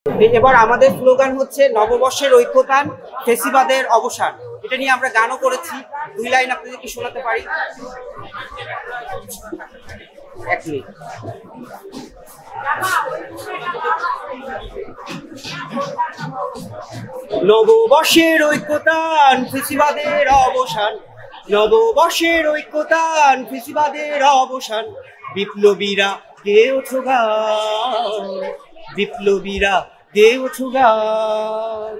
এবার আমাদের স্লোগান হচ্ছে নববর্ষের ঐক্যতান, ফেসিবাদের অবসান। এটা নিয়ে আমরা গানও করেছি, 2 লাইন আপনাদেরকে শোনাতে পারি। এক মিনিট। নববর্ষের ঐক্যতান, ফেসিবাদের অবসান। নববর্ষের ঐক্যতান, ফেসিবাদের অবসান। বিপ্লবীরা কে ওঠো গান, বিপ্লবীরা কে ওঠো গান।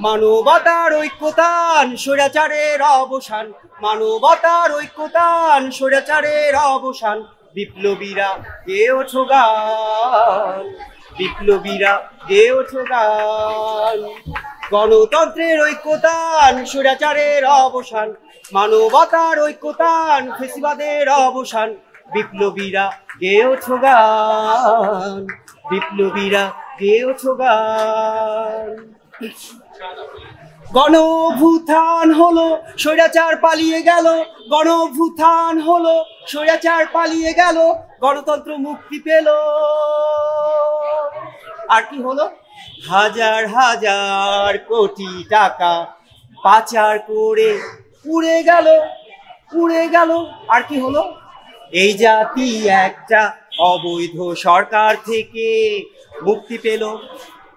মানবতার ঐক্যতান, স্বৈরাচারের অবসান। মানবতার ঐক্যতান, স্বৈরাচারের অবসান। বিপ্লবীরা কে ওঠো গান, বিপ্লবীরা কে ওঠো গান। গণতন্ত্রের ঐক্যতান, স্বৈরাচারের অবসান। মানবতার ঐক্যতান, ফেসিবাদের অবসান। বিপ্লবীরা কে ওঠো গান, বিপ্লবীরা কে ওঠো গান। গণঅভ্যুত্থান হলো, স্বৈরাচার পালিয়ে গেল। গণঅভ্যুত্থান হলো, স্বৈরাচার পালিয়ে গেল। গণতন্ত্র মুক্তি পেল। আর কি হলো? হাজার হাজার কোটি টাকা পাচার করে উড়ে গেল, উড়ে গেল। আর কি হলো? এই জাতি একটা অবৈধ সরকার থেকে মুক্তি পেল,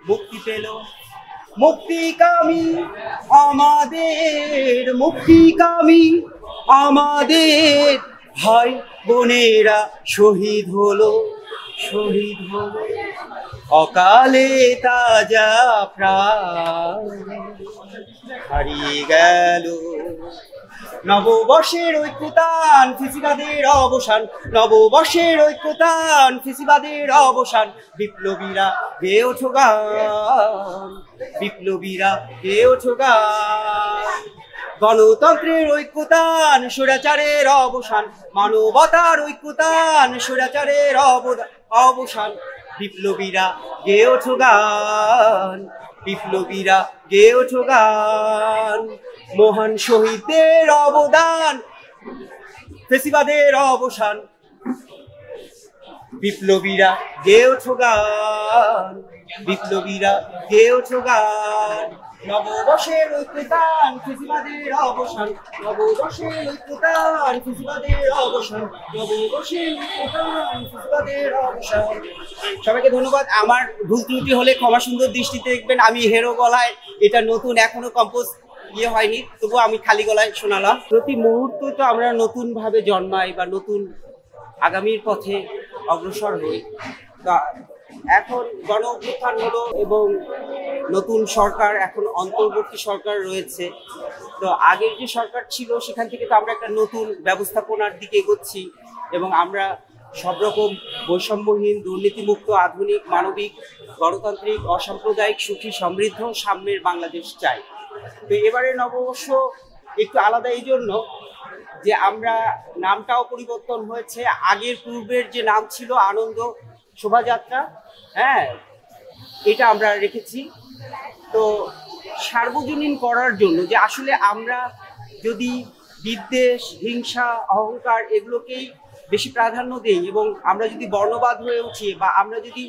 মুক্তি পেল। মুক্তিকামী আমাদের, মুক্তিকামী আমাদের ভাই বোনেরা শহীদ হলো, শহীদ হলো। অকালে তাজা প্রাণ হারিয়ে গেল। নববর্ষের ঐক্যতান, ফেসিবাদের অবসান। নববর্ষের ঐক্যতান, ফেসিবাদের অবসান। বিপ্লবীরা গে ওঠো গান, বিপ্লবীরা গে ওঠো গান। গণতন্ত্রের ঐক্যতান, স্বৈরাচারের অবসান। মানবতার ঐক্যতান, স্বৈরাচারের অবসান। বিপ্লবীরা গে ওঠো গান, বিপ্লবীরা গে ওঠো গান। মহান শহীদদের অবদান, ফেসিবাদের অবসান। বিপ্লবীরা গে ওঠো গান, বিপ্লবীরা গে ওঠো গান। নববর্ষের ঐক্যতান, ফেসিবাদের অবসান। নববর্ষের ঐক্যতান, ফেসিবাদের অবসান। নববর্ষের ঐক্যতান, ফেসিবাদের অবসান। সবাইকে ধন্যবাদ। আমার ভুল ত্রুটি হলে ক্ষমা সুন্দর দৃষ্টিতে দেখবেন। আমি হেরো গলায়, এটা নতুন, এখনো কম্পোজ হয়নি, তবু আমি খালি গলায় শোনালাম। প্রতি মুহূর্তে তো আমরা নতুন ভাবে জন্মাই বা নতুন আগামীর পথে অগ্রসর হই। এখন গণ অভ্যুত্থান হলো এবং নতুন সরকার, এখন অন্তর্বর্তী সরকার রয়েছে। তো আগের যে সরকার ছিল সেখান থেকে তো আমরা একটা নতুন ব্যবস্থাপনার দিকে এগোচ্ছি এবং আমরা সব রকম বৈষম্যহীন, দুর্নীতিমুক্ত, আধুনিক, মানবিক, গণতান্ত্রিক, অসাম্প্রদায়িক, সুখী, সমৃদ্ধ, সাম্যের বাংলাদেশ চাই। তো এবারে নববর্ষ একটু আলাদা এই জন্য যে আমরা নামটাও পরিবর্তন হয়েছে। আগের পূর্বের যে নাম ছিল আনন্দ শোভাযাত্রা, হ্যাঁ, এটা আমরা রেখেছি। তো সার্বজনীন করার জন্য যে আসলে আমরা যদি বিদ্বেষ, হিংসা, অহংকার এগুলোকেই বেশি প্রাধান্য দেই এবং আমরা যদি বর্ণবাদ হয়ে উঠি বা আমরা যদি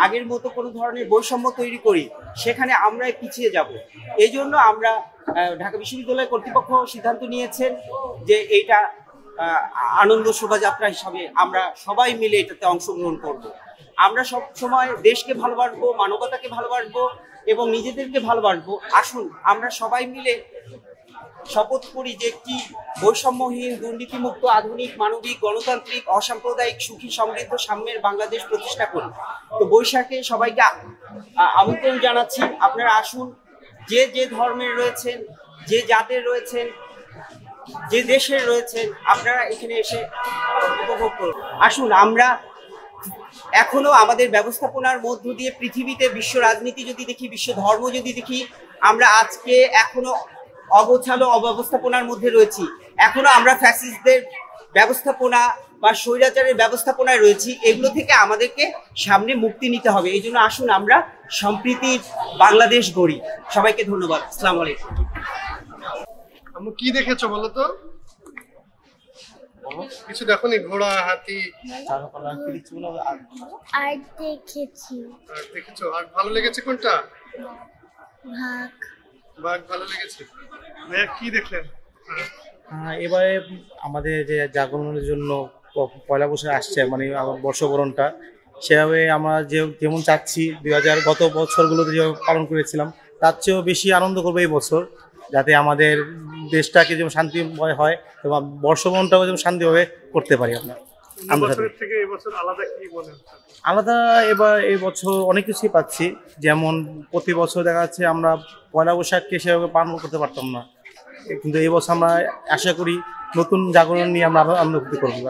আগের মতো কোনো ধরনের বৈষম্য তৈরি করি, সেখানে আমরাই পিছিয়ে যাব। এই জন্য আমরা ঢাকা বিশ্ববিদ্যালয় কর্তৃপক্ষ সিদ্ধান্ত নিয়েছেন যে এইটা আনন্দ শোভাযাত্রা হিসাবে আমরা সবাই মিলে এটাতে অংশগ্রহণ করব। আমরা সব সময় দেশকে ভালোবাসবো, মানবতাকে ভালোবাসবো এবং নিজেদেরকে ভালোবাসবো। আসুন আমরা সবাই মিলে শপথ করি যে একটি বৈষম্যহীন, দুর্নীতিমুক্ত, আধুনিক, মানবিক, গণতান্ত্রিক, অসাম্প্রদায়িক, সুখী, সমৃদ্ধ, সাম্যের বাংলাদেশ প্রতিষ্ঠা করি। তো বৈশাখে সবাইকে আমন্ত্রণ জানাচ্ছি, আপনারা আসুন। যে যে ধর্মের রয়েছেন, যে জাতের রয়েছেন, যে দেশের রয়েছেন, আপনারা এখানে এসে উপভোগ করুন। আসুন আমরা এখনো আমাদের ব্যবস্থাপনার মধ্য দিয়ে পৃথিবীতে বিশ্ব রাজনীতি যদি দেখি, বিশ্ব ধর্ম যদি দেখি, আমরা আজকে এখনো অগোছালো অব্যবস্থাপনার মধ্যে রয়েছি। এখনো আমরা ফ্যাসিস্টদের ব্যবস্থাপনা বা স্বৈরাচারের ব্যবস্থাপনায় রয়েছি। এগুলো থেকে আমাদেরকে সামনে মুক্তি নিতে হবে। এই জন্য আসুন আমরা সম্প্রীতির বাংলাদেশ গড়ি। সবাইকে ধন্যবাদ। আসসালামু আলাইকুম। কি দেখেছো বলো তো? কিছু দেখোনি? ঘোড়া, হাতি চারুকলা কি দেখছি বলো? আর দেখেছি আর দেখেছো? আর ভালো লেগেছে কোনটা? ভাগ বাঘ ভালো লেগেছে। ভাইয়া কি দেখলেন? এবারে আমাদের যে জাগরণের জন্য পয়লা বৈশাখ আসছে, মানে আমার বর্ষবরণটা, সেভাবে আমরা যেমন চাচ্ছি 2000 গত বছরগুলোতে যেভাবে পালন করেছিলাম তার চেয়েও বেশি আনন্দ করবো এই বছর, যাতে আমাদের দেশটাকে যেমন শান্তিময় হয় এবং বর্ষবরণটাও যেমন শান্তিভাবে করতে পারি আমরা। অন্য বছরের থেকে এই বছর আলাদা কি মনে হচ্ছে? আলাদা এবার এই বছর অনেক কিছুই পাচ্ছি, যেমন প্রতি বছর দেখা যাচ্ছে আমরা পয়লা বৈশাখকে সেভাবে পালন করতে পারতাম না, কিন্তু এই বছর আমরা আশা করি নতুন জাগরণ নিয়ে আমরা আনন্দ করতে করবো।